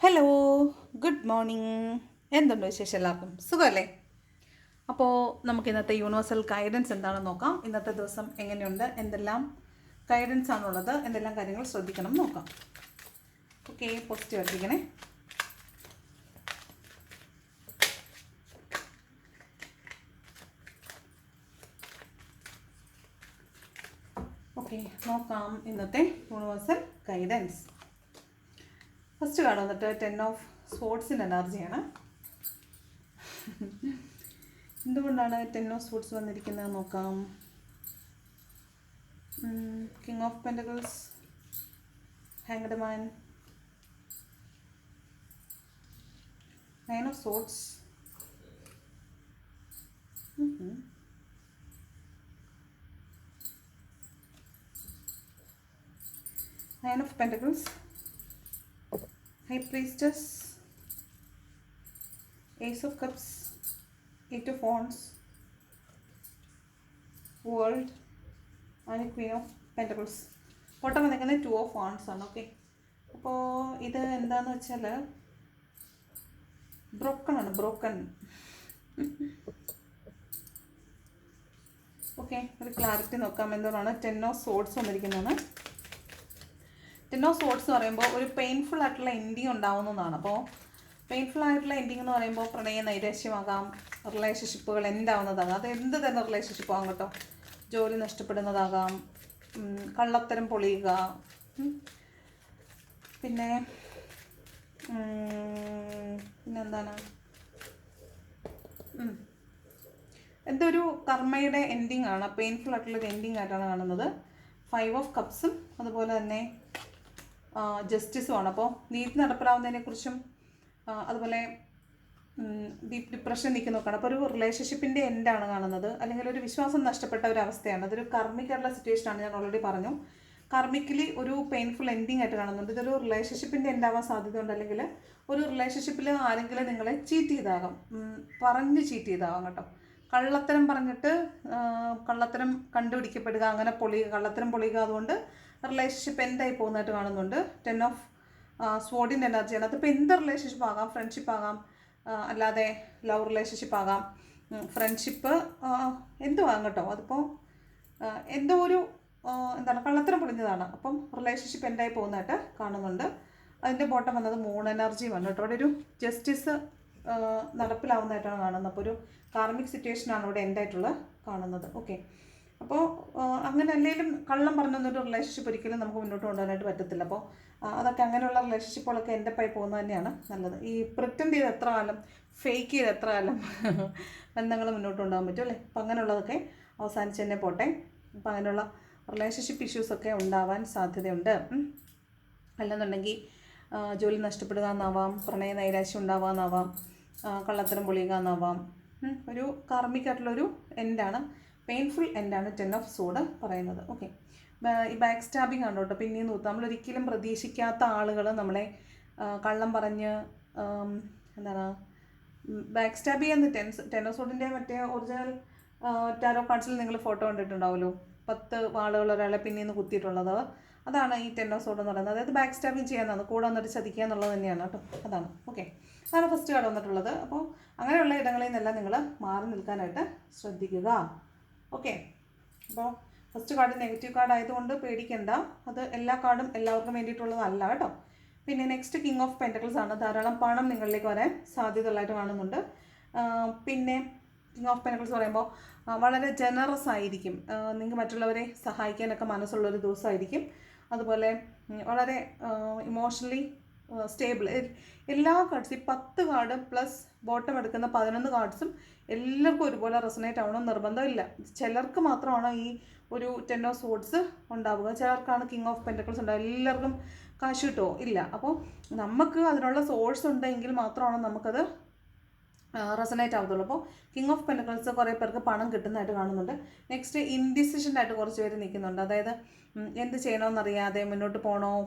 Hello, good morning. എന്തുണ്ട് വിശേഷം? എല്ലാവർക്കും സുഖമല്ലേ? അപ്പോൾ നമുക്ക് ഇന്നത്തെ യൂണിവേഴ്സൽ ഗൈഡൻസ് എന്താണെന്ന് നോക്കാം. ഇന്നത്തെ ദിവസം എങ്ങനെയുണ്ട്, എന്തെല്ലാം ഗൈഡൻസ് ആണുള്ളത്, എന്തെല്ലാം കാര്യങ്ങൾ ശ്രദ്ധിക്കണം നോക്കാം. Okay, positive ആയിരിക്കണേ. ഓക്കെ, നോക്കാം ഇന്നത്തെ യൂണിവേഴ്സൽ ഗൈഡൻസ്. ഫസ്റ്റ് കാർഡ് വന്നിട്ട് 10 ഓഫ് സ്പോർട്സിൻ്റെ എനർജിയാണ്. എന്തുകൊണ്ടാണ് 10 ഓഫ് സ്പോർട്സ് വന്നിരിക്കുന്നത് നോക്കാം. King of pentacles, hanged man, 9 of sorts, 9 of pentacles, High Priestess, Ace of Cups, 8 of Wands, World and Queen of Pentacles. Photo വന്നിരിക്കുന്നത് 2 of Wands ആണ്. Okay, അപ്പോൾ ഇത് എന്താണെന്ന് വെച്ചാൽ ബ്രോക്കൺ ആണ്, ബ്രോക്കൺ. ഓക്കെ, ഒരു ക്ലാരിറ്റി നോക്കാം. എന്താണ് 10 of Swords വന്നിരിക്കുന്നതാണ്. 10 ഓഫ് സോർട്സ് എന്ന് പറയുമ്പോൾ ഒരു പെയിൻഫുൾ ആയിട്ടുള്ള എൻഡിങ് ഉണ്ടാവുന്നതാണ്. അപ്പോൾ പെയിൻഫുൾ ആയിട്ടുള്ള എൻഡിങ് എന്ന് പറയുമ്പോൾ പ്രണയ നൈരാശ്യമാകാം, റിലേഷൻഷിപ്പുകൾ എൻഡാവുന്നതാകാം. അത് എന്ത് തന്നെ റിലേഷൻഷിപ്പ് ആകാം കേട്ടോ. ജോലി നഷ്ടപ്പെടുന്നതാകാം, കള്ളത്തരം പൊളിയുക, പിന്നെന്താണ് എന്തോ ഒരു കർമ്മയുടെ എൻഡിങ് ആണ്, പെയിൻഫുൾ ആയിട്ടുള്ളൊരു എൻഡിങ് ആയിട്ടാണ് കാണുന്നത്. 5 ഓഫ് കപ്സും അതുപോലെ തന്നെ ജസ്റ്റിസുമാണ്. അപ്പോൾ നീതി നടപ്പിലാവുന്നതിനെക്കുറിച്ചും അതുപോലെ ഡീപ്പ് ഡിപ്രഷൻ നിൽക്കുന്ന നോക്കുകയാണ്. അപ്പോൾ ഒരു റിലേഷൻഷിപ്പിൻ്റെ എൻഡാണ് കാണുന്നത്, അല്ലെങ്കിൽ ഒരു വിശ്വാസം നഷ്ടപ്പെട്ട ഒരു അവസ്ഥയാണ്. അതൊരു കർമ്മിക്കായിട്ടുള്ള സിറ്റുവേഷനാണ്. ഞാൻ ഓൾറെഡി പറഞ്ഞു, കർമ്മിക്കലി ഒരു പെയിൻഫുൾ എൻഡിങ് ആയിട്ട് കാണുന്നുണ്ട്. ഇതൊരു റിലേഷൻഷിപ്പിൻ്റെ എൻഡാവാൻ സാധ്യതയുണ്ട്, അല്ലെങ്കിൽ ഒരു റിലേഷൻഷിപ്പിൽ ആരെങ്കിലും നിങ്ങളെ ചീറ്റ് ചെയ്താകാം, പറഞ്ഞ് ചീറ്റ് ചെയ്താകാം കേട്ടോ. കള്ളത്തരം പറഞ്ഞിട്ട് കള്ളത്തരം കണ്ടുപിടിക്കപ്പെടുക, അങ്ങനെ കള്ളത്തരം പൊളിയുക. അതുകൊണ്ട് റിലേഷൻഷിപ്പ് എൻഡായി പോകുന്നതായിട്ട് കാണുന്നുണ്ട്. 10 ഓഫ് സ്വോർഡിൻ്റെ എനർജിയാണ്. അതിപ്പോൾ എന്ത് റിലേഷൻഷിപ്പ് ആകാം, ഫ്രണ്ട്ഷിപ്പ് ആകാം, അല്ലാതെ ലവ് റിലേഷൻഷിപ്പ് ആകാം, ഫ്രണ്ട്ഷിപ്പ് എന്തും ആകാം കേട്ടോ. അതിപ്പോൾ എന്തോ ഒരു കള്ളത്തരം പൊളിഞ്ഞതാണ്. അപ്പം റിലേഷൻഷിപ്പ് എൻഡായി പോകുന്നതായിട്ട് കാണുന്നുണ്ട്. അതിൻ്റെ ബോട്ടം വന്നത് മൂൺ എനർജി വന്നു കേട്ടോ. അവിടെ ഒരു ജസ്റ്റിസ് നടപ്പിലാവുന്നതായിട്ടാണ് കാണുന്നത്. അപ്പോൾ ഒരു കാർമിക് സിറ്റുവേഷനാണ് ഇവിടെ എൻഡായിട്ടുള്ളത് കാണുന്നത്. ഓക്കെ, അപ്പോൾ അങ്ങനെ അല്ലെങ്കിലും കള്ളം പറഞ്ഞൊന്നൊരു റിലേഷൻഷിപ്പ് ഒരിക്കലും നമുക്ക് മുന്നോട്ട് കൊണ്ടുപോകാനായിട്ട് പറ്റത്തില്ല. അപ്പോൾ അതൊക്കെ അങ്ങനെയുള്ള റിലേഷൻഷിപ്പുകളൊക്കെ എൻഡപ്പായി പോകുന്നത് തന്നെയാണ് നല്ലത്. ഈ പ്രിറ്റൻഡ് ചെയ്ത് എത്ര കാലം, ഫേക്ക് ചെയ്ത് എത്ര കാലം ബന്ധങ്ങൾ മുന്നോട്ട് കൊണ്ടുപോകാൻ പറ്റും അല്ലേ. അപ്പോൾ അങ്ങനെയുള്ളതൊക്കെ അവസാനിച്ച് തന്നെ പോട്ടെ. അപ്പോൾ അങ്ങനെയുള്ള റിലേഷൻഷിപ്പ് ഇഷ്യൂസൊക്കെ ഉണ്ടാവാൻ സാധ്യതയുണ്ട്. അല്ലെന്നുണ്ടെങ്കിൽ ജോലി നഷ്ടപ്പെടുക എന്നാവാം, പ്രണയ നൈരാശ്യം ഉണ്ടാവാമെന്നാവാം, കള്ളത്തരം പൊളിയുക എന്നാവാം. ഒരു കാർമിക്കായിട്ടുള്ളൊരു എൻഡാണ്, പെയിൻഫുൾ എൻഡാണ് 10 ഓഫ് സോഡ് പറയുന്നത്. ഓക്കെ, ഈ ബാക്ക് സ്റ്റാബിങ് ആണ് കേട്ടോ. പിന്നെയും നമ്മളൊരിക്കലും പ്രതീക്ഷിക്കാത്ത ആളുകൾ നമ്മളെ കള്ളം പറഞ്ഞ് ബാക്ക് സ്റ്റാബ് ചെയ്യുന്ന 10 ഓഫ് സോഡിൻ്റെ മറ്റേ ഒറിജിനൽ ടാരോ കാർഡ്സിൽ നിങ്ങൾ ഫോട്ടോ കണ്ടിട്ടുണ്ടാവുമല്ലോ, 10 വാളുകൾ ഒരാളെ പിന്നീന്ന് കുത്തിയിട്ടുള്ളത്. അതാണ് ഈ 10 ഓഫ് സോഡ് എന്ന് പറയുന്നത്. അതായത് ബാക്ക് സ്റ്റാബിങ് ചെയ്യാനാണ്, കൂടെ വന്നിട്ട് ചതിക്കുക എന്നുള്ളത് തന്നെയാണ് കേട്ടോ. അതാണ്. ഓക്കെ, അതാണ് ഫസ്റ്റ് കാർഡ് വന്നിട്ടുള്ളത്. അപ്പോൾ അങ്ങനെയുള്ള ഇടങ്ങളിൽ നിന്നെല്ലാം നിങ്ങൾ മാറി നിൽക്കാനായിട്ട് ശ്രദ്ധിക്കുക. ഓക്കെ, അപ്പോൾ ഫസ്റ്റ് കാർഡ് നെഗറ്റീവ് കാർഡ് ആയതുകൊണ്ട് പേടിക്കേണ്ട. അത് എല്ലാ കാർഡും എല്ലാവർക്കും വേണ്ടിയിട്ടുള്ളതല്ല കേട്ടോ. പിന്നെ നെക്സ്റ്റ് കിങ് ഓഫ് പെൻറ്റക്കിൾസ് ആണ്. ധാരാളം പണം നിങ്ങളിലേക്ക് വരാൻ സാധ്യതയുള്ളതായിട്ട് കാണുന്നുണ്ട്. പിന്നെ കിങ് ഓഫ് പെൻറ്റക്കിൾസ് പറയുമ്പോൾ വളരെ ജനറസ് ആയിരിക്കും, നിങ്ങൾക്ക് മറ്റുള്ളവരെ സഹായിക്കാനൊക്കെ മനസ്സുള്ളൊരു ദിവസമായിരിക്കും. അതുപോലെ വളരെ ഇമോഷണലി സ്റ്റേബിൾ. എല്ലാ കാർഡ്സും, ഈ 10 കാർഡ് പ്ലസ് ബോട്ടം എടുക്കുന്ന 11 കാർഡ്സും എല്ലാവർക്കും ഒരുപോലെ റെസൊനേറ്റ് ആവണമെന്ന് നിർബന്ധമില്ല. ചിലർക്ക് മാത്രമാണ് ഈ ഒരു 10 ഓഫ് സോർഡ്സ് ഉണ്ടാവുക, ചിലർക്കാണ് കിങ് ഓഫ് പെൻറ്റക്കിൾസ് ഉണ്ടാവുക. എല്ലാവർക്കും കാശ് കിട്ടുമോ? ഇല്ല. അപ്പോൾ നമുക്ക് അതിനുള്ള സോഴ്സ് ഉണ്ടെങ്കിൽ മാത്രമാണ് നമുക്കത് റെസൊനേറ്റ് ആവത്തുള്ളൂ. അപ്പോൾ കിങ് ഓഫ് പെൻറ്റക്കിൾസ് കുറേ പേർക്ക് പണം കിട്ടുന്നതായിട്ട് കാണുന്നുണ്ട്. നെക്സ്റ്റ് ഇൻഡിസിഷനായിട്ട് കുറച്ച് പേര് നിൽക്കുന്നുണ്ട്. അതായത് എന്ത് ചെയ്യണമെന്നറിയാതെ മുന്നോട്ട്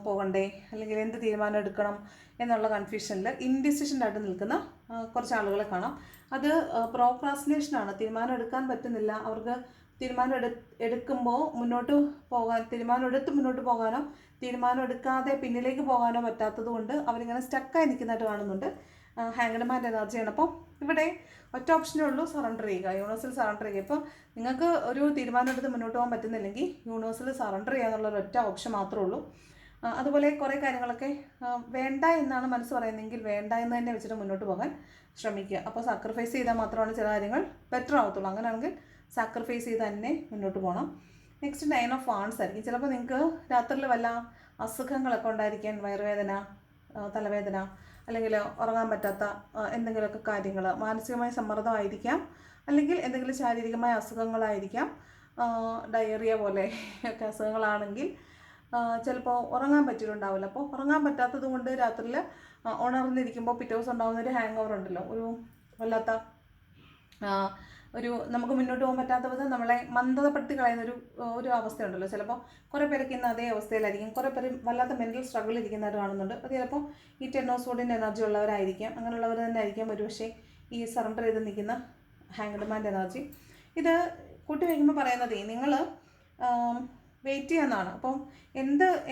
പോകണ്ടേ, അല്ലെങ്കിൽ എന്ത് തീരുമാനം എടുക്കണം എന്നുള്ള കൺഫ്യൂഷനിൽ ഇൻഡിസിഷനായിട്ട് നിൽക്കുന്ന കുറച്ച് ആളുകളെ കാണാം. അത് പ്രോക്രാസ്റ്റിനേഷനാണ്. തീരുമാനം എടുക്കാൻ പറ്റുന്നില്ല, അവർക്ക് എടുക്കുമ്പോൾ മുന്നോട്ട് പോകാൻ മുന്നോട്ട് പോകാനോ തീരുമാനം എടുക്കാതെ പിന്നിലേക്ക് പോകാനോ പറ്റാത്തത് കൊണ്ട് അവരിങ്ങനെ സ്റ്റക്കായി നിൽക്കുന്നതായിട്ട് കാണുന്നുണ്ട്. ഹാങ്ഡ് മാൻ എനർജിയാണ്. അപ്പോൾ ഇവിടെ ഒറ്റ ഓപ്ഷനേ ഉള്ളൂ, സറണ്ടർ ചെയ്യുക, യൂണിവേഴ്സിൽ സറണ്ടർ ചെയ്യുക. ഇപ്പോൾ നിങ്ങൾക്ക് ഒരു തീരുമാനം എടുത്ത് മുന്നോട്ട് പോകാൻ പറ്റുന്നില്ലെങ്കിൽ യൂണിവേഴ്സിൽ സറണ്ടർ ചെയ്യുക എന്നുള്ള ഒറ്റ ഓപ്ഷൻ മാത്രമേ ഉള്ളൂ. അതുപോലെ കുറേ കാര്യങ്ങളൊക്കെ വേണ്ട എന്നാണ് മനസ്സ് പറയുന്നതെങ്കിൽ വേണ്ട എന്ന് തന്നെ വെച്ചിട്ട് മുന്നോട്ട് പോകാൻ ശ്രമിക്കുക. അപ്പോൾ സാക്രിഫൈസ് ചെയ്താൽ മാത്രമാണ് ചില കാര്യങ്ങൾ ബെറ്റർ ആവത്തുള്ളൂ. അങ്ങനെയാണെങ്കിൽ സാക്രിഫൈസ് ചെയ്ത് തന്നെ മുന്നോട്ട് പോകണം. നെക്സ്റ്റ് 9 ഓഫ് വാണ്ട്സ് ആയിരിക്കും. ചിലപ്പോൾ നിങ്ങൾക്ക് രാത്രിയിൽ വല്ല അസുഖങ്ങളൊക്കെ ഉണ്ടായിരിക്കാൻ, വയറുവേദന, തലവേദന, അല്ലെങ്കിൽ ഉറങ്ങാൻ പറ്റാത്ത എന്തെങ്കിലുമൊക്കെ കാര്യങ്ങൾ, മാനസികമായ സമ്മർദ്ദമായിരിക്കാം, അല്ലെങ്കിൽ എന്തെങ്കിലും ശാരീരികമായ അസുഖങ്ങളായിരിക്കാം, ഡയറിയ പോലെ ഒക്കെ അസുഖങ്ങളാണെങ്കിൽ ചിലപ്പോൾ ഉറങ്ങാൻ പറ്റിയിട്ടുണ്ടാവില്ല. അപ്പോൾ ഉറങ്ങാൻ പറ്റാത്തത് കൊണ്ട് രാത്രിയിൽ ഉണർന്നിരിക്കുമ്പോൾ പിറ്റേ ദിവസം ഉണ്ടാകുന്നൊരു ഹാങ് ഓവർ ഉണ്ടല്ലോ, ഒരു വല്ലാത്ത നമുക്ക് മുന്നോട്ട് പോകാൻ പറ്റാത്ത വിധം നമ്മളെ മന്ദതപ്പെടുത്തി കളയുന്നൊരു അവസ്ഥയുണ്ടല്ലോ. ചിലപ്പോൾ കുറേ പേരൊക്കെ ഇന്ന് അതേ അവസ്ഥയിലായിരിക്കും. കുറേ പേര് വല്ലാത്ത മെൻ്റൽ സ്ട്രഗിൾ ഇരിക്കുന്നവർ കാണുന്നുണ്ട്. അത് ചിലപ്പോൾ ഈ 10 ഓഫ് സോഡിൻ്റെ എനർജി ഉള്ളവരായിരിക്കാം. അങ്ങനെയുള്ളവർ തന്നെ ആയിരിക്കാം ഒരുപക്ഷെ ഈ സറണ്ടർ ചെയ്ത് നിൽക്കുന്ന ഹാങ്ഡ് മാൻ്റെ എനർജി. ഇത് കൂട്ടി വയ്ക്കുമ്പോൾ പറയുന്നത് നിങ്ങൾ വെയിറ്റ് ചെയ്യാമെന്നാണ്. അപ്പം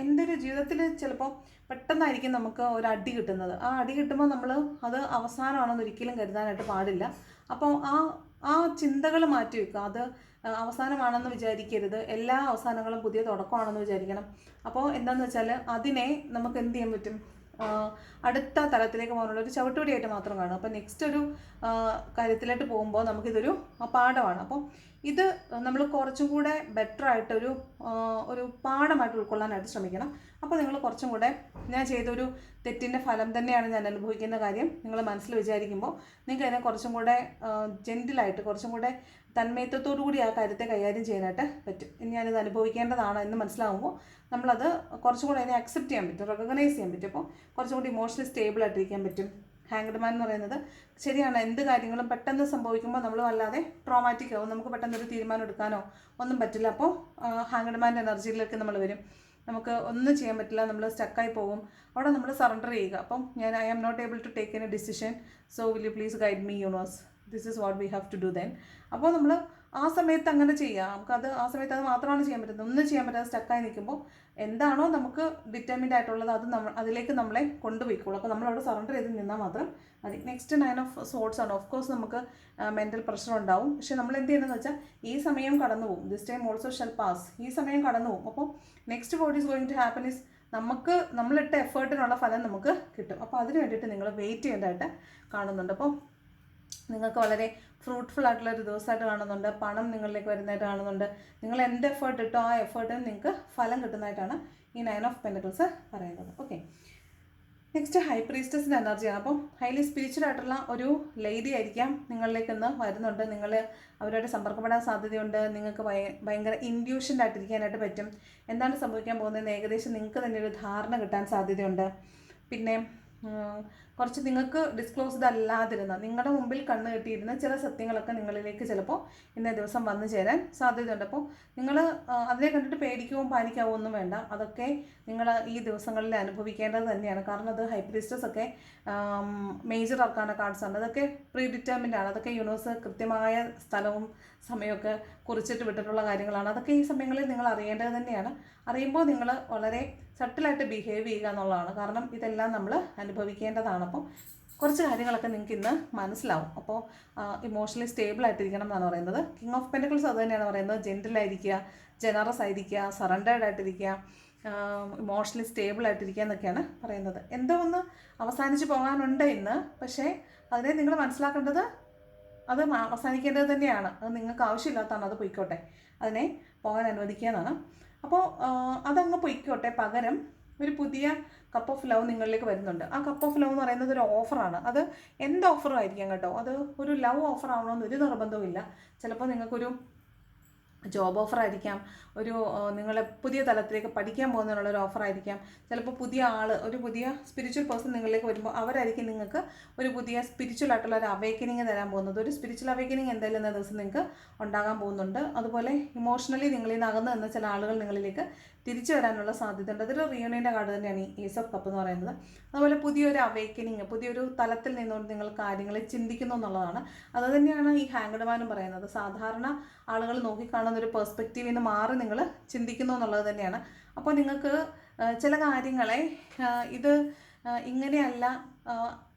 എന്തൊരു ജീവിതത്തിൽ ചിലപ്പോൾ പെട്ടെന്നായിരിക്കും നമുക്ക് ഒരു അടി കിട്ടുന്നത്. ആ അടി കിട്ടുമ്പോൾ നമ്മൾ അത് അവസാനമാണെന്ന് ഒരിക്കലും കരുതാനായിട്ട് പാടില്ല. അപ്പോൾ ആ ചിന്തകൾ മാറ്റി വെക്കുക. അത് അവസാനമാണെന്ന് വിചാരിക്കരുത്. എല്ലാ അവസാനങ്ങളും പുതിയ തുടക്കമാണെന്ന് വിചാരിക്കണം. അപ്പോൾ എന്താണെന്ന് വെച്ചാൽ അതിനെ നമുക്ക് എന്ത് ചെയ്യാൻ പറ്റും, അടുത്ത തലത്തിലേക്ക് പോകാനുള്ള ഒരു ചവിട്ടുപടിയായിട്ട് മാത്രം കാണും. അപ്പോൾ നെക്സ്റ്റ് ഒരു കാര്യത്തിലോട്ട് പോകുമ്പോൾ നമുക്കിതൊരു പാഠമാണ്. അപ്പോൾ ഇത് നമ്മൾ കുറച്ചും കൂടെ ബെറ്റർ ആയിട്ടൊരു പാഠമായിട്ട് ഉൾക്കൊള്ളാനായിട്ട് ശ്രമിക്കണം. അപ്പോൾ നിങ്ങൾ കുറച്ചും കൂടെ ഞാൻ ചെയ്തൊരു തെറ്റിൻ്റെ ഫലം തന്നെയാണ് ഞാൻ അനുഭവിക്കുന്ന കാര്യം നിങ്ങൾ മനസ്സിൽ വിചാരിക്കുമ്പോൾ നിങ്ങൾക്ക് അതിനെ കുറച്ചും കൂടെ ജെൻറ്റിലായിട്ട്, കുറച്ചും കൂടെ തന്മയത്വത്തോടു കൂടി ആ കാര്യത്തെ കൈകാര്യം ചെയ്യാനായിട്ട് പറ്റും. ഇനി ഞാനിത് അനുഭവിക്കേണ്ടതാണ് എന്ന് മനസ്സിലാകുമ്പോൾ നമ്മളത് കുറച്ചും കൂടെ അതിനെ അക്സെപ്റ്റ് ചെയ്യാൻ പറ്റും, റെക്കഗ്നൈസ് ചെയ്യാൻ പറ്റും. അപ്പോൾ കുറച്ചും കൂടി ഇമോഷണലി സ്റ്റേബിളായിട്ടിരിക്കാൻ പറ്റും. ഹാങ്ഡ് മാൻ എന്ന് പറയുന്നത് ശരിയാണ്, എന്ത് കാര്യങ്ങളും പെട്ടെന്ന് സംഭവിക്കുമ്പോൾ നമ്മൾ വല്ലാതെ ട്രോമാറ്റിക് ആവും. നമുക്ക് പെട്ടെന്നൊരു തീരുമാനം എടുക്കാനോ ഒന്നും പറ്റില്ല. അപ്പോൾ ഹാങ്ഡ് മാൻ്റെ എനർജിയിലേക്ക് നമ്മൾ വരും. നമുക്ക് ഒന്നും ചെയ്യാൻ പറ്റില്ല, നമ്മൾ സ്റ്റക്കായി പോകും. അവിടെ നമ്മൾ സറണ്ടർ ചെയ്യുക. അപ്പം I am not able to take any decision, so will you please guide me universe, this is what we have to do then. അപ്പോൾ നമ്മൾ ആ സമയത്ത് അങ്ങനെ ചെയ്യുക. നമുക്കത് ആ സമയത്ത് അത് മാത്രമാണ് ചെയ്യാൻ പറ്റുന്നത്. ഒന്നും ചെയ്യാൻ പറ്റാതെ സ്റ്റക്കായി നിൽക്കുമ്പോൾ എന്താണോ നമുക്ക് ഡിറ്റർമിൻഡ് ആയിട്ടുള്ളത് അത് അതിലേക്ക് നമ്മളെ കൊണ്ടുപോയിക്കോളൂ. അപ്പോൾ നമ്മളവിടെ സറണ്ടർ ചെയ്ത് നിന്നാൽ മാത്രം മതി. നെക്സ്റ്റ് 9 ഓഫ് സോഡ്സ് ആണ്. ഓഫ് കോഴ്സ് നമുക്ക് മെൻ്റൽ പ്രഷർ ഉണ്ടാവും. പക്ഷേ നമ്മൾ എന്ത് ചെയ്യുന്നതെന്ന് വെച്ചാൽ ഈ സമയം കടന്നു പോകും. This time also shall pass. ഈ സമയം കടന്നു പോകും. അപ്പോൾ next what is going to happen is നമ്മളിട്ട എഫേർട്ടിനുള്ള ഫലം നമുക്ക് കിട്ടും. അപ്പോൾ അതിന് വേണ്ടിയിട്ട് നിങ്ങൾ വെയിറ്റ് ചെയ്യേണ്ടതായിട്ട് കാണുന്നുണ്ട്. അപ്പോൾ നിങ്ങൾക്ക് വളരെ ഫ്രൂട്ട്ഫുൾ ആയിട്ടുള്ളൊരു ദിവസമായിട്ട് കാണുന്നുണ്ട്. പണം നിങ്ങളിലേക്ക് വരുന്നതായിട്ട് കാണുന്നുണ്ട്. നിങ്ങൾ എന്ത് എഫേർട്ട് ഇട്ടോ ആ എഫേർട്ടിന് നിങ്ങൾക്ക് ഫലം കിട്ടുന്നതായിട്ടാണ് ഈ 9 ഓഫ് പെൻറ്റക്കിൾസ് പറയുന്നത്. ഓക്കെ, നെക്സ്റ്റ് ഹൈ പ്രീസ്റ്റസിൻ്റെ എനർജിയാണ്. അപ്പം ഹൈലി സ്പിരിച്വൽ ആയിട്ടുള്ള ഒരു ലേഡി ആയിരിക്കാം നിങ്ങളിലേക്ക് ഇന്ന് വരുന്നുണ്ട്. നിങ്ങൾ അവരോട് സമ്പർക്കപ്പെടാൻ സാധ്യതയുണ്ട്. നിങ്ങൾക്ക് ഭയങ്കര ഇൻഡ്യൂഷൻ്റെ ആയിട്ടിരിക്കാനായിട്ട് പറ്റും. എന്താണ് സംഭവിക്കാൻ പോകുന്നതെന്ന് ഏകദേശം നിങ്ങൾക്ക് തന്നെ ഒരു ധാരണ കിട്ടാൻ സാധ്യതയുണ്ട്. പിന്നെ കുറച്ച് നിങ്ങൾക്ക് ഡിസ്ക്ലോസ്ഡ് അല്ലാതിരുന്ന, നിങ്ങളുടെ മുമ്പിൽ കണ്ണ് കെട്ടിയിരുന്ന ചില സത്യങ്ങളൊക്കെ നിങ്ങളിലേക്ക് ചിലപ്പോൾ ഇന്നേ ദിവസം വന്നു ചേരാൻ സാധ്യതയുണ്ട്. അപ്പോൾ നിങ്ങൾ അതിനെ കണ്ടിട്ട് പേടിക്കുകയും പാനിക്കാവോ ഒന്നും വേണ്ട. അതൊക്കെ നിങ്ങൾ ഈ ദിവസങ്ങളിൽ അനുഭവിക്കേണ്ടത് തന്നെയാണ്. കാരണം അത് ഹൈ പ്രീസ്റ്റസ് ഒക്കെ മേജർ ആർക്കാന കാർഡ്സ് ആണ്. അതൊക്കെ പ്രീ ഡിറ്റർമിൻഡ് ആണ്. അതൊക്കെ യൂണിവേഴ്സ് കൃത്യമായ സ്ഥലവും സമയമൊക്കെ കുറിച്ചിട്ട് വിട്ടിട്ടുള്ള കാര്യങ്ങളാണ്. അതൊക്കെ ഈ സമയങ്ങളിൽ നിങ്ങൾ അറിയേണ്ടത് തന്നെയാണ്. അറിയുമ്പോൾ നിങ്ങൾ വളരെ സട്ടിലായിട്ട് ബിഹേവ് ചെയ്യുക എന്നുള്ളതാണ്. കാരണം ഇതെല്ലാം നമ്മൾ അനുഭവിക്കേണ്ടതാണ്. അപ്പോൾ കുറച്ച് കാര്യങ്ങളൊക്കെ നിങ്ങൾക്ക് ഇന്ന് മനസ്സിലാവും. അപ്പോൾ ഇമോഷണലി സ്റ്റേബിൾ ആയിട്ടിരിക്കണം എന്നാണ് പറയുന്നത്. കിങ് ഓഫ് പെൻറ്റക്കിൾസ് അത് തന്നെയാണ് പറയുന്നത്. ജെൻറ്റിലായിരിക്കുക, ജനറസ് ആയിരിക്കുക, സറണ്ടേർഡ് ആയിട്ടിരിക്കുക, ഇമോഷണലി സ്റ്റേബിൾ ആയിട്ടിരിക്കുക എന്നൊക്കെയാണ് പറയുന്നത്. എന്തോ ഒന്ന് അവസാനിച്ച് പോകാനുണ്ട് ഇന്ന്. പക്ഷേ അതിനെ നിങ്ങൾ മനസ്സിലാക്കേണ്ടത് അത് അവസാനിക്കേണ്ടത് തന്നെയാണ്. അത് നിങ്ങൾക്ക് ആവശ്യമില്ലാത്തതാണ്. അത് പൊയ്ക്കോട്ടെ, അതിനെ പോകാൻ അനുവദിക്കുക എന്നാണ്. അപ്പോൾ അതങ്ങ് പൊയ്ക്കോട്ടെ. പകരം ഒരു പുതിയ കപ്പ് ഓഫ് ലവ് നിങ്ങളിലേക്ക് വരുന്നുണ്ട്. ആ കപ്പ് ഓഫ് ലവ് എന്ന് പറയുന്നത് ഒരു ഓഫറാണ്. അത് എന്ത് ഓഫറും ആയിരിക്കാം കേട്ടോ. അത് ഒരു ലവ് ഓഫർ ആവണമെന്ന് ഒരു നിർബന്ധവും ഇല്ല. ചിലപ്പോൾ നിങ്ങൾക്കൊരു ജോബ് ഓഫർ ആയിരിക്കാം, നിങ്ങൾ പുതിയ തലത്തിലേക്ക് പഠിക്കാൻ പോകുന്നതിനുള്ളൊരു ഓഫർ ആയിരിക്കാം. ചിലപ്പോൾ ഒരു പുതിയ സ്പിരിച്വൽ പേഴ്സൺ നിങ്ങളിലേക്ക് വരുമ്പോൾ അവരായിരിക്കും നിങ്ങൾക്ക് ഒരു പുതിയ സ്പിരിച്വൽ ആയിട്ടുള്ള ഒരു അവേക്കനിങ് തരാൻ പോകുന്നത്. ഒരു സ്പിരിച്വൽ അവേക്കനിങ് എന്തായാലും ഇന്ന ദിവസം നിങ്ങൾക്ക് ഉണ്ടാകാൻ പോകുന്നുണ്ട്. അതുപോലെ ഇമോഷണലി നിങ്ങളിൽ നിന്ന് അകന്ന് നിന്ന ചില ആളുകൾ നിങ്ങളിലേക്ക് തിരിച്ചു വരാനുള്ള സാധ്യതയുണ്ട്. അതൊരു റിയൂണിയൻ്റെ കാർഡ് തന്നെയാണ് ഈ ഏസ് ഓഫ് കപ്പ് എന്ന് പറയുന്നത്. അതുപോലെ പുതിയൊരു അവേക്കനിങ്, പുതിയൊരു തലത്തിൽ നിന്നുകൊണ്ട് നിങ്ങൾ കാര്യങ്ങളെ ചിന്തിക്കുന്നു എന്നുള്ളതാണ്. അത് തന്നെയാണ് ഈ ഹാങ്ഡ് മാനും പറയുന്നത്. സാധാരണ ആളുകൾ നോക്കിക്കാണുന്ന ഒരു പെർസ്പെക്റ്റീവിൽ നിന്ന് മാറി നിങ്ങൾ ചിന്തിക്കുന്നു എന്നുള്ളത് തന്നെയാണ്. അപ്പോൾ നിങ്ങൾക്ക് ചില കാര്യങ്ങളെ ഇത് ഇങ്ങനെയല്ല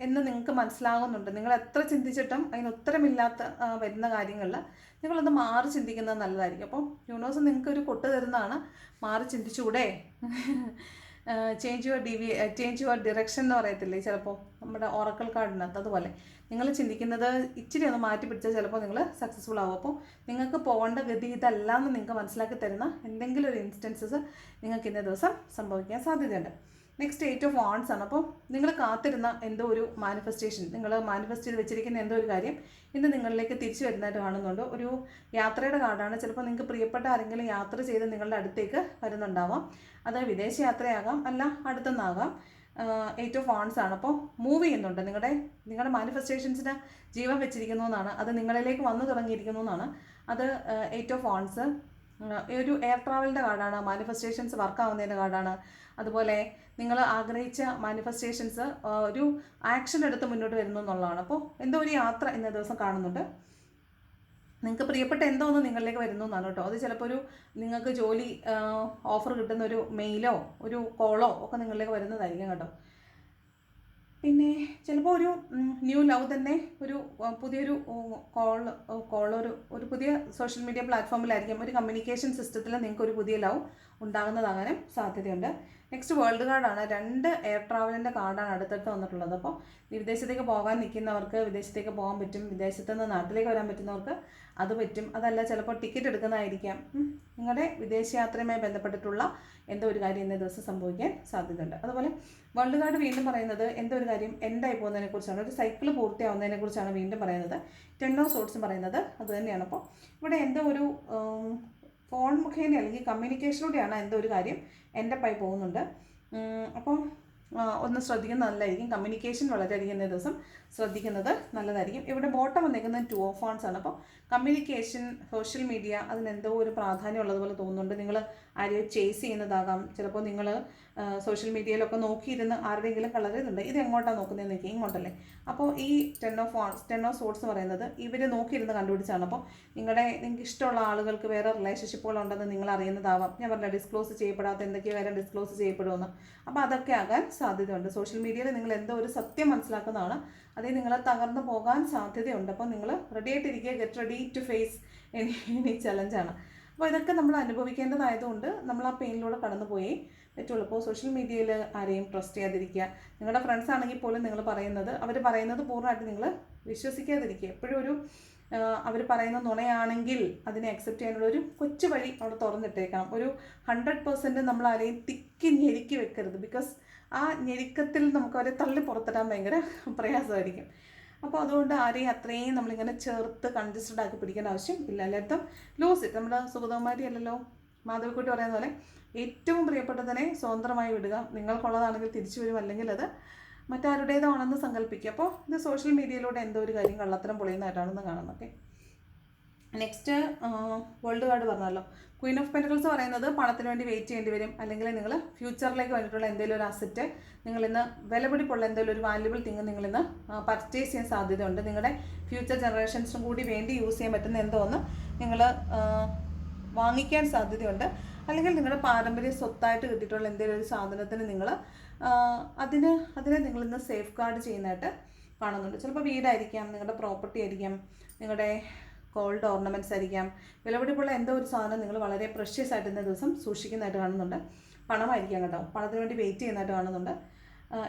എന്ന് നിങ്ങൾക്ക് മനസ്സിലാകുന്നുണ്ട്. നിങ്ങൾ എത്ര ചിന്തിച്ചിട്ടും അതിന് ഉത്തരമില്ലാത്ത വരുന്ന കാര്യങ്ങളിൽ നിങ്ങളൊന്ന് മാറി ചിന്തിക്കുന്നത് നല്ലതായിരിക്കും. അപ്പോൾ യൂണിവേഴ്സ് നിങ്ങൾക്ക് ഒരു കൊട്ട് തരുന്നതാണ്, മാറി ചിന്തിച്ചുകൂടെ, ചേഞ്ച് യുവർ ഡിറക്ഷൻ എന്ന് പറയത്തില്ലേ ചിലപ്പോൾ നമ്മുടെ ഓറക്കൽ കാർഡിനകത്ത്, അതുപോലെ നിങ്ങൾ ചിന്തിക്കുന്നത് ഇച്ചിരി ഒന്ന് മാറ്റി പിടിച്ചാൽ ചിലപ്പോൾ നിങ്ങൾ സക്സസ്ഫുൾ ആകും. അപ്പോൾ നിങ്ങൾക്ക് പോകേണ്ട ഗതി ഇതല്ല എന്ന് നിങ്ങൾക്ക് മനസ്സിലാക്കി തരുന്ന എന്തെങ്കിലും ഒരു ഇൻസ്റ്റൻസസ് നിങ്ങൾക്ക് ഇന്നേ ദിവസം സംഭവിക്കാൻ സാധ്യതയുണ്ട്. നെക്സ്റ്റ് 8 ഓഫ് വാണ്ട്സ് ആണ്. അപ്പോൾ നിങ്ങൾ കാത്തിരുന്ന എന്തോ ഒരു മാനിഫെസ്റ്റേഷൻ, നിങ്ങൾ മാനിഫെസ്റ്റ് ചെയ്ത് വെച്ചിരിക്കുന്ന എന്തോ ഒരു കാര്യം ഇന്ന് നിങ്ങളിലേക്ക് തിരിച്ചു വരുന്നതായിട്ട് കാണുന്നുണ്ട്. ഒരു യാത്രയുടെ കാർഡാണ്. ചിലപ്പോൾ നിങ്ങൾക്ക് പ്രിയപ്പെട്ട ആരെങ്കിലും യാത്ര ചെയ്ത് നിങ്ങളുടെ അടുത്തേക്ക് വരുന്നുണ്ടാവാം. അത് വിദേശ യാത്രയാകാം, അല്ല അടുത്തുനിന്നാകാം. 8 ഓഫ് വാണ്ട്സ് ആണ്. അപ്പോൾ മൂവ് ചെയ്യുന്നുണ്ട്. നിങ്ങളുടെ മാനിഫെസ്റ്റേഷൻസിന് ജീവൻ വെച്ചിരിക്കുന്നു എന്നാണ്. അത് നിങ്ങളിലേക്ക് വന്നു തുടങ്ങിയിരിക്കുന്നു എന്നാണ്. അത് 8 ഓഫ് വാണ്ട്സ് ഒരു എയർ ട്രാവലിൻ്റെ കാർഡാണ്. മാനിഫെസ്റ്റേഷൻസ് വർക്കാവുന്നതിൻ്റെ കാർഡാണ്. അതുപോലെ നിങ്ങൾ ആഗ്രഹിച്ച മാനിഫെസ്റ്റേഷൻസ് ഒരു ആക്ഷൻ എടുത്ത് മുന്നോട്ട് വരുന്നു എന്നുള്ളതാണ്. അപ്പോൾ എന്തോ ഒരു യാത്ര ഇന്ന ദിവസം കാണുന്നുണ്ട്. നിങ്ങൾക്ക് പ്രിയപ്പെട്ട എന്തോ ഒന്ന് നിങ്ങളിലേക്ക് വരുന്നു എന്നാണ് കേട്ടോ. അത് ചിലപ്പോൾ നിങ്ങൾക്ക് ജോലി ഓഫർ കിട്ടുന്ന ഒരു മെയിലോ ഒരു കോളോ ഒക്കെ നിങ്ങളിലേക്ക് വരുന്നതായിരിക്കും കേട്ടോ. പിന്നെ ചിലപ്പോൾ ഒരു ന്യൂ ലവ് തന്നെ ഒരു പുതിയൊരു ഒരു പുതിയ സോഷ്യൽ മീഡിയ പ്ലാറ്റ്ഫോമിലായിരിക്കും. ഒരു കമ്മ്യൂണിക്കേഷൻ സിസ്റ്റത്തിൽ നിങ്ങൾക്ക് ഒരു പുതിയ ലവ് ഉണ്ടാകുന്നതാകാനും സാധ്യതയുണ്ട്. നെക്സ്റ്റ് വേൾഡ് കാർഡാണ്. 2 എയർ ട്രാവലിൻ്റെ കാർഡാണ് അടുത്തടുത്ത് വന്നിട്ടുള്ളത്. അപ്പോൾ വിദേശത്തേക്ക് പോകാൻ നിൽക്കുന്നവർക്ക് വിദേശത്തേക്ക് പോകാൻ പറ്റും. വിദേശത്ത് നിന്ന് നാട്ടിലേക്ക് വരാൻ പറ്റുന്നവർക്ക് അത് പറ്റും. അതല്ല ചിലപ്പോൾ ടിക്കറ്റ് എടുക്കുന്നതായിരിക്കാം. നിങ്ങളുടെ വിദേശയാത്രയുമായി ബന്ധപ്പെട്ടിട്ടുള്ള എന്തോ ഒരു കാര്യം ഇന്നേ ദിവസം സംഭവിക്കാൻ സാധ്യതയുണ്ട്. അതുപോലെ വേൾഡ് കാർഡ് വീണ്ടും പറയുന്നത് എന്തോ ഒരു കാര്യം എൻഡായി പോകുന്നതിനെക്കുറിച്ചാണ്. ഒരു സൈക്കിൾ പൂർത്തിയാവുന്നതിനെക്കുറിച്ചാണ് വീണ്ടും പറയുന്നത്. 10 ഓഫ് സോർട്സും പറയുന്നത് അത് തന്നെയാണ്. അപ്പോൾ ഇവിടെ എന്തോ ഒരു ഫോൺ മുഖേന അല്ലെങ്കിൽ കമ്മ്യൂണിക്കേഷനിലൂടെയാണ് എന്തോ ഒരു കാര്യം എൻ്റെ ആയി പോകുന്നുണ്ട്. അപ്പം ഒന്ന് ശ്രദ്ധിക്കുന്നത് നല്ലതായിരിക്കും. കമ്മ്യൂണിക്കേഷൻ വളരെയധികം ഇന്നേ ദിവസം ശ്രദ്ധിക്കുന്നത് നല്ലതായിരിക്കും. ഇവിടെ ബോട്ടം വന്നിരിക്കുന്നത് 2 ഓഫ് വാണ്ട്സ് ആണ്. അപ്പോൾ കമ്മ്യൂണിക്കേഷൻ, സോഷ്യൽ മീഡിയ അതിനെന്തോ ഒരു പ്രാധാന്യം ഉള്ളതുപോലെ തോന്നുന്നുണ്ട്. നിങ്ങൾ ആരെയും ചേസ് ചെയ്യുന്നതാകാം. ചിലപ്പോൾ നിങ്ങൾ സോഷ്യൽ മീഡിയയിലൊക്കെ നോക്കിയിരുന്ന് ആരുടെയെങ്കിലും കളർ ചെയ്യുന്നുണ്ട്. ഇത് എങ്ങോട്ടാണ് നോക്കുന്നതെന്ന് നോക്കി, ഇങ്ങോട്ടല്ലേ. അപ്പോൾ ഈ 10 ഓഫ് സോർട്സ് പറയുന്നത് ഇവർ നോക്കിയിരുന്ന് കണ്ടുപിടിച്ചാണ്. അപ്പോൾ നിങ്ങൾക്ക് ഇഷ്ടമുള്ള ആളുകൾക്ക് വേറെ റിലേഷൻഷിപ്പുകൾ ഉണ്ടെന്ന് നിങ്ങൾ അറിയുന്നതാവാം. ഞാൻ പറഞ്ഞ ഡിസ്ക്ലോസ് ചെയ്യപ്പെടാത്ത എന്തൊക്കെയോ കാര്യം ഡിസ്ക്ലോസ് ചെയ്യപ്പെടുമെന്ന്. അപ്പോൾ അതൊക്കെ ആകാൻ സാധ്യതയുണ്ട്. സോഷ്യൽ മീഡിയയിൽ നിങ്ങൾ എന്തോ ഒരു സത്യം മനസ്സിലാക്കുന്നതാണ്. അതിൽ നിങ്ങൾ തകർന്നു പോകാൻ സാധ്യതയുണ്ട്. അപ്പോൾ നിങ്ങൾ റെഡി ആയിട്ടിരിക്കുക. Get ready to face any ചലഞ്ചാണ്. അപ്പോൾ ഇതൊക്കെ നമ്മൾ അനുഭവിക്കേണ്ടതായതുകൊണ്ട് നമ്മൾ ആ പെയിനിലൂടെ കടന്നു പോയേ പറ്റുള്ളൂ. അപ്പോൾ സോഷ്യൽ മീഡിയയിൽ ആരെയും ട്രസ്റ്റ് ചെയ്യാതിരിക്കുക. നിങ്ങളുടെ ഫ്രണ്ട്സ് ആണെങ്കിൽ പോലും നിങ്ങൾ അവർ പറയുന്നത് പൂർണ്ണമായിട്ട് നിങ്ങൾ വിശ്വസിക്കാതിരിക്കുക. എപ്പോഴും അവർ പറയുന്ന നുണയാണെങ്കിൽ അതിനെ അക്സെപ്റ്റ് ചെയ്യാനുള്ള ഒരു കൊച്ചു വഴി അവിടെ തുറന്നിട്ടേക്കണം. ഒരു 100% നമ്മൾ ആരെയും തിക്കി ഞെരുക്കി വെക്കരുത്. ബിക്കോസ് ആ ഞെരുക്കത്തിൽ നമുക്ക് അവരെ തള്ളി പുറത്തിടാൻ ഭയങ്കര പ്രയാസമായിരിക്കും. അപ്പോൾ അതുകൊണ്ട് ആരെയും അത്രയും നമ്മളിങ്ങനെ ചേർത്ത് കൺജസ്റ്റഡ് ആക്കി പിടിക്കേണ്ട ആവശ്യം ഇല്ല. എല്ലായിടത്തും ലൂസ് ഇറ്റ്. നമ്മുടെ സുഗതകുമാരി അല്ലല്ലോ മാധവിക്കുട്ടി പറയുന്ന പോലെ ഏറ്റവും പ്രിയപ്പെട്ടതിനെ സ്വതന്ത്രമായി വിടുക. നിങ്ങൾക്കുള്ളതാണെങ്കിൽ തിരിച്ചു വരും, അല്ലെങ്കിൽ അത് മറ്റാരുടേതാണെന്ന് സങ്കല്പിക്കുക. അപ്പോൾ ഇത് സോഷ്യൽ മീഡിയയിലൂടെ എന്തോ ഒരു കാര്യം കള്ളത്തരം പൊളിയുന്നതായിട്ടാണെന്ന് കാണുന്നത്. ഓക്കെ, നെക്സ്റ്റ് വേൾഡ് കാർഡ് പറഞ്ഞല്ലോ. ക്വീൻ ഓഫ് പെൻറ്റക്കിൾസ് പറയുന്നത് പണത്തിന് വേണ്ടി വെയിറ്റ് ചെയ്യേണ്ടി വരും. അല്ലെങ്കിൽ നിങ്ങൾ ഫ്യൂച്ചറിലേക്ക് വേണ്ടിയിട്ടുള്ള എന്തെങ്കിലും ഒരു അസറ്റ് നിങ്ങളിന്ന് വിലപിടിപ്പുള്ള എന്തെങ്കിലും ഒരു വാല്യുബിൾ തിങ് നിങ്ങളിന്ന് പർച്ചേസ് ചെയ്യാൻ സാധ്യതയുണ്ട്. നിങ്ങളുടെ ഫ്യൂച്ചർ ജനറേഷൻസിനും കൂടി വേണ്ടി യൂസ് ചെയ്യാൻ പറ്റുന്ന എന്തോ ഒന്ന് നിങ്ങൾ വാങ്ങിക്കാൻ സാധ്യതയുണ്ട്. അല്ലെങ്കിൽ നിങ്ങളുടെ പാരമ്പര്യ സ്വത്തായിട്ട് കിട്ടിയിട്ടുള്ള എന്തെങ്കിലും ഒരു സാധനത്തിന് നിങ്ങൾ അതിനെ നിങ്ങളിന്ന് സേഫ് ഗാർഡ് ചെയ്യുന്നതായിട്ട് കാണുന്നുണ്ട്. ചിലപ്പോൾ വീടായിരിക്കാം, നിങ്ങളുടെ പ്രോപ്പർട്ടി ആയിരിക്കാം, നിങ്ങളുടെ ഗോൾഡ് ഓർണമെൻറ്റ്സ് ആയിരിക്കാം. വിലപിടിപ്പുള്ള എന്തോ ഒരു സാധനം നിങ്ങൾ വളരെ പ്രഷ്യസ് ആയിട്ട് ഇന്ന ദിവസം സൂക്ഷിക്കുന്നതായിട്ട് കാണുന്നുണ്ട്. പണമായിരിക്കാം കേട്ടോ, പണത്തിന് വേണ്ടി വെയിറ്റ് ചെയ്യുന്നതായിട്ട് കാണുന്നുണ്ട്.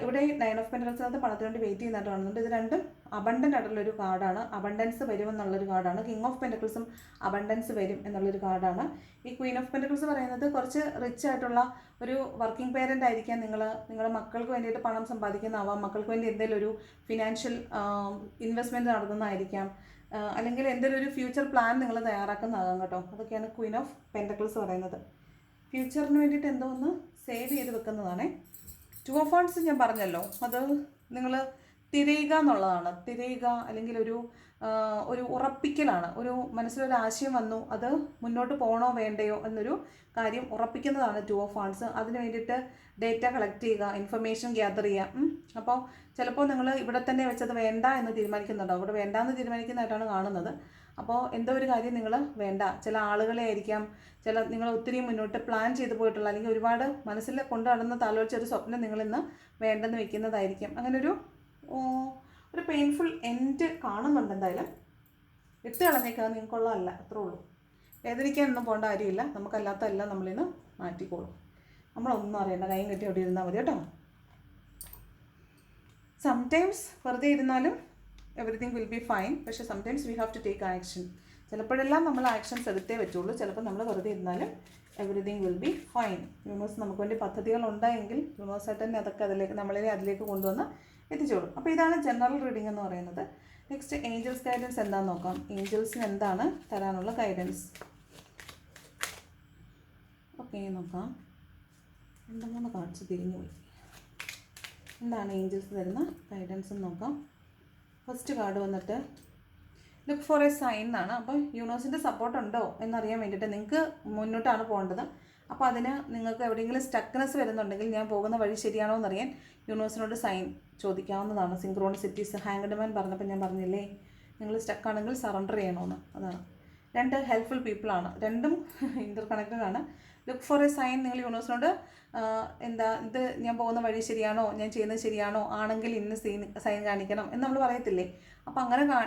ഇവിടെ 9 ഓഫ് പെൻറ്റക്കിൾസിനകത്ത് പണത്തിന് വേണ്ടി വെയിറ്റ് ചെയ്യുന്നതായിട്ട് കാണുന്നുണ്ട്. ഇത് രണ്ടും അബണ്ടൻ്റ് ആയിട്ടുള്ളൊരു കാർഡാണ്. അബണ്ടൻസ് വരും എന്നുള്ളൊരു കാർഡാണ്. കിങ് ഓഫ് പെൻറ്റക്കിൾസും അബണ്ടൻസ് വരും എന്നുള്ളൊരു കാർഡാണ്. ഈ ക്വീൻ ഓഫ് പെൻറ്റക്കിൾസ് പറയുന്നത് കുറച്ച് റിച്ച് ആയിട്ടുള്ള ഒരു വർക്കിംഗ് പേരൻ്റ് ആയിരിക്കാം. നിങ്ങളുടെ മക്കൾക്ക് വേണ്ടിയിട്ട് പണം സമ്പാദിക്കുന്നതാവാം. മക്കൾക്ക് വേണ്ടി എന്തെങ്കിലും ഒരു ഫിനാൻഷ്യൽ ഇൻവെസ്റ്റ്മെൻറ്റ് നടത്തുന്നതായിരിക്കാം. അല്ലെങ്കിൽ എന്തെങ്കിലും ഒരു ഫ്യൂച്ചർ പ്ലാൻ നിങ്ങൾ തയ്യാറാക്കുന്നതാകാം കേട്ടോ. അതൊക്കെയാണ് ക്വീൻ ഓഫ് പെൻറ്റക്കിൾസ് പറയുന്നത്. ഫ്യൂച്ചറിന് വേണ്ടിയിട്ട് എന്തോ ഒന്ന് സേവ് ചെയ്ത് വെക്കുന്നതാണേ. 2 ഓഫ് വാണ്ട്സ് ഞാൻ പറഞ്ഞല്ലോ, അത് നിങ്ങൾ തിരയുക എന്നുള്ളതാണ്. തിരയുക അല്ലെങ്കിൽ ഒരു ഉറപ്പിക്കലാണ്. ഒരു മനസ്സിലൊരു ആശയം വന്നു, അത് മുന്നോട്ട് പോകണോ വേണ്ടയോ എന്നൊരു കാര്യം ഉറപ്പിക്കുന്നതാണ് 2 ഓഫ് വാൺസ്. അതിന് വേണ്ടിയിട്ട് ഡേറ്റ കളക്ട് ചെയ്യുക, ഇൻഫർമേഷൻ ഗ്യാദർ ചെയ്യുക. അപ്പോൾ ചിലപ്പോൾ നിങ്ങൾ ഇവിടെ തന്നെ വെച്ചത് വേണ്ട എന്ന് തീരുമാനിക്കുന്നുണ്ടാവും. ഇവിടെ വേണ്ട എന്ന് തീരുമാനിക്കുന്നതായിട്ടാണ് കാണുന്നത്. അപ്പോൾ എന്തോ ഒരു കാര്യം നിങ്ങൾ വേണ്ട, ചില ആളുകളെ ആയിരിക്കാം, നിങ്ങൾ ഒത്തിരി മുന്നോട്ട് പ്ലാൻ ചെയ്ത് പോയിട്ടുള്ള അല്ലെങ്കിൽ ഒരുപാട് മനസ്സിൽ കൊണ്ടു നടന്ന താലോലിച്ചൊരു സ്വപ്നം നിങ്ങളിന്ന് വേണ്ടെന്ന് വെക്കുന്നതായിരിക്കും. അങ്ങനൊരു പെയിൻഫുൾ എൻഡ് കാണുന്നുണ്ട്. എന്തായാലും ഇട്ട് കളഞ്ഞേക്കുക, നിങ്ങൾക്കുള്ളതല്ല, അത്രേ ഉള്ളൂ. വേദനിക്കാനൊന്നും പോകേണ്ട കാര്യമില്ല. നമുക്കല്ലാത്തതെല്ലാം നമ്മളിന്ന് മാറ്റിക്കോളും. നമ്മളൊന്നും അറിയണ്ട, കൈയും കെട്ടി അവിടെ ഇരുന്നാൽ മതി കേട്ടോ. സംടൈംസ് വെറുതെ ഇരുന്നാലും എവറിത്തിങ് വിൽ ബി ഫൈൻ. പക്ഷേ sometimes we have to take action. ചിലപ്പോഴെല്ലാം നമ്മൾ ആക്ഷൻസ് എടുത്തേ പറ്റുള്ളൂ. ചിലപ്പോൾ നമ്മൾ വെറുതെ ഇരുന്നാലും everything will be fine. Universe നമുക്ക് വേണ്ടി പദ്ധതികൾ ഉണ്ടായെങ്കിൽ യൂണിവേഴ്സായിട്ട് തന്നെ അതൊക്കെ അതിലേക്ക് കൊണ്ടുവന്ന് എത്തിച്ചോളും. അപ്പോൾ ഇതാണ് ജനറൽ റീഡിംഗ് എന്ന് പറയുന്നത്. നെക്സ്റ്റ് ഏഞ്ചൽസ് ഗൈഡൻസ് എന്താണെന്ന് നോക്കാം. ഏഞ്ചൽസിന് എന്താണ് തരാനുള്ള ഗൈഡൻസ്? ഓക്കെ, നോക്കാം. 2-3 കാർഡ്സ് തിരിഞ്ഞു പോയി. എന്താണ് ഏഞ്ചൽസ് തരുന്ന ഗൈഡൻസ് എന്ന് നോക്കാം. ഫസ്റ്റ് കാർഡ് വന്നിട്ട് ലുക്ക് ഫോർ എ സൈൻ എന്നാണ്. അപ്പോൾ യൂണിവേഴ്സിൻ്റെ സപ്പോർട്ട് ഉണ്ടോ എന്നറിയാൻ വേണ്ടിയിട്ട് നിങ്ങൾക്ക് മുന്നോട്ടാണ് പോകേണ്ടത്. അപ്പോൾ അതിന് നിങ്ങൾക്ക് എവിടെയെങ്കിലും സ്റ്റക്നെസ് വരുന്നുണ്ടെങ്കിൽ ഞാൻ പോകുന്ന വഴി ശരിയാണോ എന്നറിയാൻ യൂണിവേഴ്സിനോട് സൈൻ ചോദിക്കാവുന്നതാണ്. സിങ്ക്രോണിസിറ്റീസ് ഹാങ്ഡ് മാൻ പറഞ്ഞപ്പോൾ ഞാൻ പറഞ്ഞില്ലേ, നിങ്ങൾ സ്റ്റക്കാണെങ്കിൽ സറണ്ടർ ചെയ്യണമെന്ന്. അതാണ്. 2 ഹെൽപ്ഫുൾ പീപ്പിളാണ്. രണ്ടും ഇൻ്റർ കണക്റ്റഡ് ആണ്. ലുക്ക് ഫോർ എ സൈൻ, നിങ്ങൾ യൂണിവേഴ്സിനോട് ഇത് ഞാൻ പോകുന്ന വഴി ശരിയാണോ, ഞാൻ ചെയ്യുന്നത് ശരിയാണോ, ആണെങ്കിൽ ഇന്ന് സൈൻ കാണിക്കണം എന്ന് നമ്മൾ പറയത്തില്ലേ. അപ്പോൾ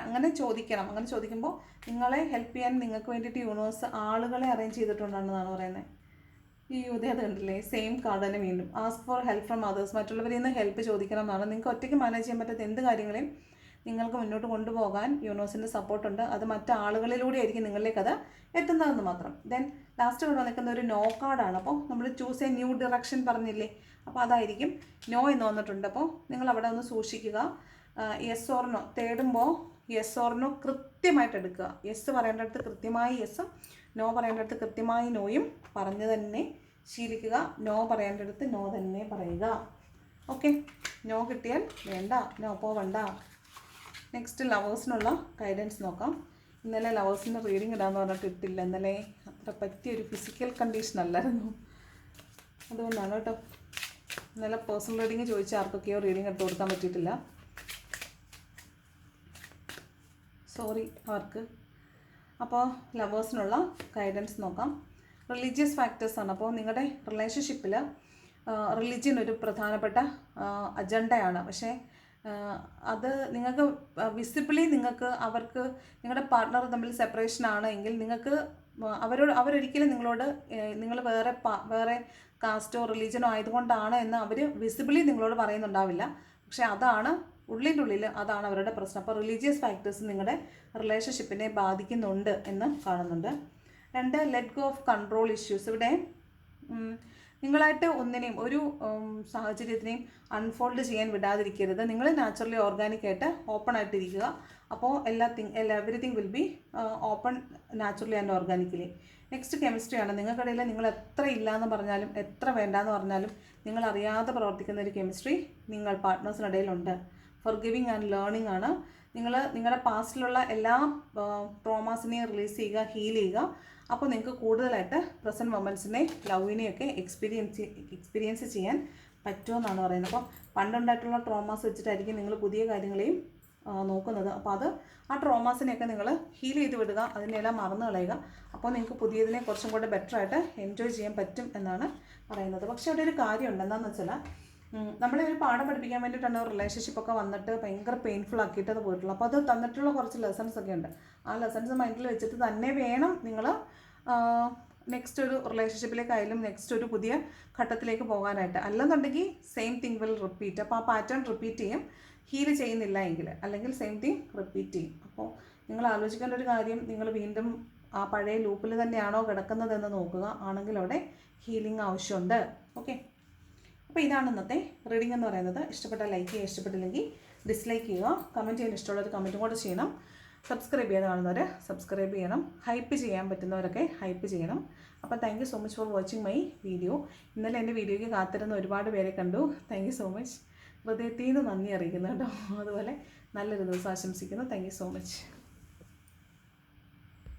അങ്ങനെ ചോദിക്കണം. അങ്ങനെ ചോദിക്കുമ്പോൾ നിങ്ങളെ ഹെൽപ്പ് ചെയ്യാൻ നിങ്ങൾക്ക് വേണ്ടിയിട്ട് യൂണിവേഴ്സ് ആളുകളെ അറേഞ്ച് ചെയ്തിട്ടുണ്ടെന്നാണ് പറയുന്നത്. ഈ അത് കണ്ടില്ലേ, സെയിം കാർഡ് തന്നെ വീണ്ടും. Ask for help from others, മറ്റുള്ളവരിൽ നിന്ന് ഹെൽപ്പ് ചോദിക്കണം എന്നാണ്. നിങ്ങൾക്ക് ഒറ്റയ്ക്ക് മാനേജ് ചെയ്യാൻ പറ്റാത്ത എന്ത് കാര്യങ്ങളെയും നിങ്ങൾക്ക് മുന്നോട്ട് കൊണ്ടുപോകാൻ യൂണിവേഴ്സിൻ്റെ സപ്പോർട്ടുണ്ട്. അത് മറ്റാളുകളിലൂടെ ആയിരിക്കും നിങ്ങളിലേക്ക് അത് എത്തുന്നതെന്ന് മാത്രം. ദെൻ ലാസ്റ്റ് കൊണ്ട് വന്നിരിക്കുന്ന ഒരു നോ കാർഡാണ്. അപ്പോൾ നമ്മൾ ചൂസ് എ ന്യൂ ഡിറക്ഷൻ പറഞ്ഞില്ലേ, അപ്പോൾ അതായിരിക്കും നോ എന്ന് വന്നിട്ടുണ്ട്. അപ്പോൾ നിങ്ങൾ അവിടെ ഒന്ന് സൂക്ഷിക്കുക. യെസ് ഓർ നോ തേടുമ്പോൾ യെസ് ഓർ നോ കൃത്യമായിട്ട് എടുക്കുക. യെസ് പറയേണ്ടടുത്ത് കൃത്യമായി യെസ്സും, നോ പറയേണ്ടടുത്ത് കൃത്യമായി നോയും പറഞ്ഞു തന്നെ ശീലിക്കുക. നോ പറയേണ്ടടുത്ത് നോ തന്നെ പറയുക. ഓക്കെ, നോ കിട്ടിയാൽ വേണ്ട, നോ പോവണ്ട. നെക്സ്റ്റ് ലവേഴ്സിനുള്ള ഗൈഡൻസ് നോക്കാം. ഇന്നലെ ലവേഴ്സിൻ്റെ റീഡിങ് ഇടാമെന്ന് പറഞ്ഞിട്ട് ഇട്ടില്ല. ഇന്നലെ അത്ര പറ്റിയൊരു ഫിസിക്കൽ കണ്ടീഷൻ അല്ലായിരുന്നു, അതുകൊണ്ടാണ് കേട്ടോ. ഇന്നലെ പേഴ്സണൽ റീഡിങ് ചോദിച്ച ആർക്കൊക്കെയോ റീഡിങ് എടുത്ത് കൊടുക്കാൻ പറ്റിയിട്ടില്ല. സോറി അവർക്ക്. അപ്പോൾ ലവേഴ്സിനുള്ള ഗൈഡൻസ് നോക്കാം. റിലീജിയസ് ഫാക്ടേഴ്സാണ്. അപ്പോൾ നിങ്ങളുടെ റിലേഷൻഷിപ്പിൽ റിലിജിയൻ ഒരു പ്രധാനപ്പെട്ട അജണ്ടയാണ്. പക്ഷേ അത് നിങ്ങൾക്ക് വിസിബിളി അവർക്ക് നിങ്ങളുടെ പാർട്ട്ണർ തമ്മിൽ സെപ്പറേഷൻ ആണ് എങ്കിൽ നിങ്ങൾക്ക് അവരൊരിക്കലും നിങ്ങളോട് നിങ്ങൾ വേറെ കാസ്റ്റോ റിലീജിയനോ ആയതുകൊണ്ടാണ് എന്ന് അവർ വിസിബിളി നിങ്ങളോട് പറയുന്നുണ്ടാവില്ല. പക്ഷേ അതാണ് ഉള്ളിൻ്റെ ഉള്ളിൽ അതാണ് അവരുടെ പ്രശ്നം. അപ്പോൾ റിലീജിയസ് ഫാക്ടേഴ്സ് നിങ്ങളുടെ റിലേഷൻഷിപ്പിനെ ബാധിക്കുന്നുണ്ട് എന്ന് കാണുന്നുണ്ട്. 2 let go of control issues. ഇവിടെ നിങ്ങളായിട്ട് ഒന്നിനെയും ഒരു സാഹചര്യത്തിനെയും അൺഫോൾഡ് ചെയ്യാൻ വിടാതിരിക്കരുത്. നിങ്ങൾ നാച്ചുറലി ഓർഗാനിക്കായിട്ട് ഓപ്പൺ ആയിട്ടിരിക്കുക. അപ്പോൾ everything will be open naturally and organically. Next കെമിസ്ട്രിയാണ്. നിങ്ങൾക്കിടയിൽ നിങ്ങൾ എത്ര ഇല്ലയെന്ന് പറഞ്ഞാലും എത്ര വേണ്ടാന്ന് പറഞ്ഞാലും നിങ്ങൾ അറിയാതെ പ്രവർത്തിക്കുന്ന ഒരു കെമിസ്ട്രി നിങ്ങൾ പാർട്ട്നേഴ്സിനിടയിലുണ്ട്. ഫോർഗിവിങ് ആൻഡ് ലേണിംഗ് ആണ്. നിങ്ങളുടെ പാസ്റ്റിലുള്ള എല്ലാ ട്രോമാസിനെയും റിലീസ് ചെയ്യുക, ഹീൽ ചെയ്യുക. അപ്പോൾ നിങ്ങൾക്ക് കൂടുതലായിട്ട് പ്രസൻറ്റ് മൊമെൻറ്റ്സിനെ ലവിനെയൊക്കെ എക്സ്പീരിയൻസ് ചെയ്യാൻ പറ്റുമെന്നാണ് പറയുന്നത്. അപ്പോൾ പണ്ടുണ്ടായിട്ടുള്ള ട്രോമാസ് വെച്ചിട്ടായിരിക്കും നിങ്ങൾ പുതിയ കാര്യങ്ങളെയും നോക്കുന്നത്. അപ്പോൾ ആ ട്രോമാസിനെയൊക്കെ നിങ്ങൾ ഹീൽ ചെയ്ത് വിടുക, അതിനെല്ലാം മറന്നു കളയുക. അപ്പോൾ നിങ്ങൾക്ക് പുതിയതിനെ കുറച്ചും കൂടെ ബെറ്ററായിട്ട് എൻജോയ് ചെയ്യാൻ പറ്റും എന്നാണ് പറയുന്നത്. പക്ഷേ അവിടെ ഒരു കാര്യമുണ്ട്. എന്താണെന്ന് വെച്ചാൽ നമ്മളെ ഒരു പാഠം പഠിപ്പിക്കാൻ വേണ്ടിയിട്ടാണ് ഒരു റിലേഷൻഷിപ്പൊക്കെ വന്നിട്ട് ഭയങ്കര പെയിൻഫുൾ ആക്കിയിട്ടത് പോയിട്ടുള്ളൂ. അപ്പോൾ അത് തന്നിട്ടുള്ള കുറച്ച് ലെസൺസ് ഒക്കെ ഉണ്ട്. ആ ലെസൺസ് മൈൻഡിൽ വെച്ചിട്ട് തന്നെ വേണം നിങ്ങൾ നെക്സ്റ്റ് ഒരു റിലേഷൻഷിപ്പിലേക്കായാലും നെക്സ്റ്റ് ഒരു പുതിയ ഘട്ടത്തിലേക്ക് പോകാനായിട്ട്. അല്ലെന്നുണ്ടെങ്കിൽ സെയിം തിങ് വിൽ റിപ്പീറ്റ്. അപ്പോൾ ആ പാറ്റേൺ റിപ്പീറ്റ് ചെയ്യും ഹീൽ ചെയ്യുന്നില്ല എങ്കിൽ, അല്ലെങ്കിൽ സെയിം തിങ് റിപ്പീറ്റ് ചെയ്യും. അപ്പോൾ നിങ്ങൾ ആലോചിക്കേണ്ട ഒരു കാര്യം, നിങ്ങൾ വീണ്ടും ആ പഴയ ലൂപ്പിൽ തന്നെയാണോ കിടക്കുന്നതെന്ന് നോക്കുക. ആണെങ്കിൽ അവിടെ ഹീലിംഗ് ആവശ്യമുണ്ട്. ഓക്കെ, അപ്പോൾ ഇതാണ് ഇന്നത്തെ റീഡിംഗ് എന്ന് പറയുന്നത്. ഇഷ്ടപ്പെട്ടാൽ ലൈക്ക് ചെയ്യുക, ഇഷ്ടപ്പെട്ടില്ലെങ്കിൽ ഡിസ്ലൈക്ക് ചെയ്യുക. കമൻറ്റ് ചെയ്യാൻ ഇഷ്ടമുള്ളവർ കമൻറ്റും കൂടെ ചെയ്യണം. സബ്സ്ക്രൈബ് ചെയ്യാതെ കാണുന്നവർ സബ്സ്ക്രൈബ് ചെയ്യണം. ഹൈപ്പ് ചെയ്യാൻ പറ്റുന്നവരൊക്കെ ഹൈപ്പ് ചെയ്യണം. അപ്പോൾ thank you so much for watching my video. ഇന്നലെ എൻ്റെ വീഡിയോയ്ക്ക് കാത്തിരുന്ന ഒരുപാട് പേരെ കണ്ടു. Thank you so much. ഹൃദയത്തിൽ നിന്ന് നന്ദി അറിയിക്കുന്നു കേട്ടോ. അതുപോലെ നല്ലൊരു ദിവസം ആശംസിക്കുന്നു. Thank you so much.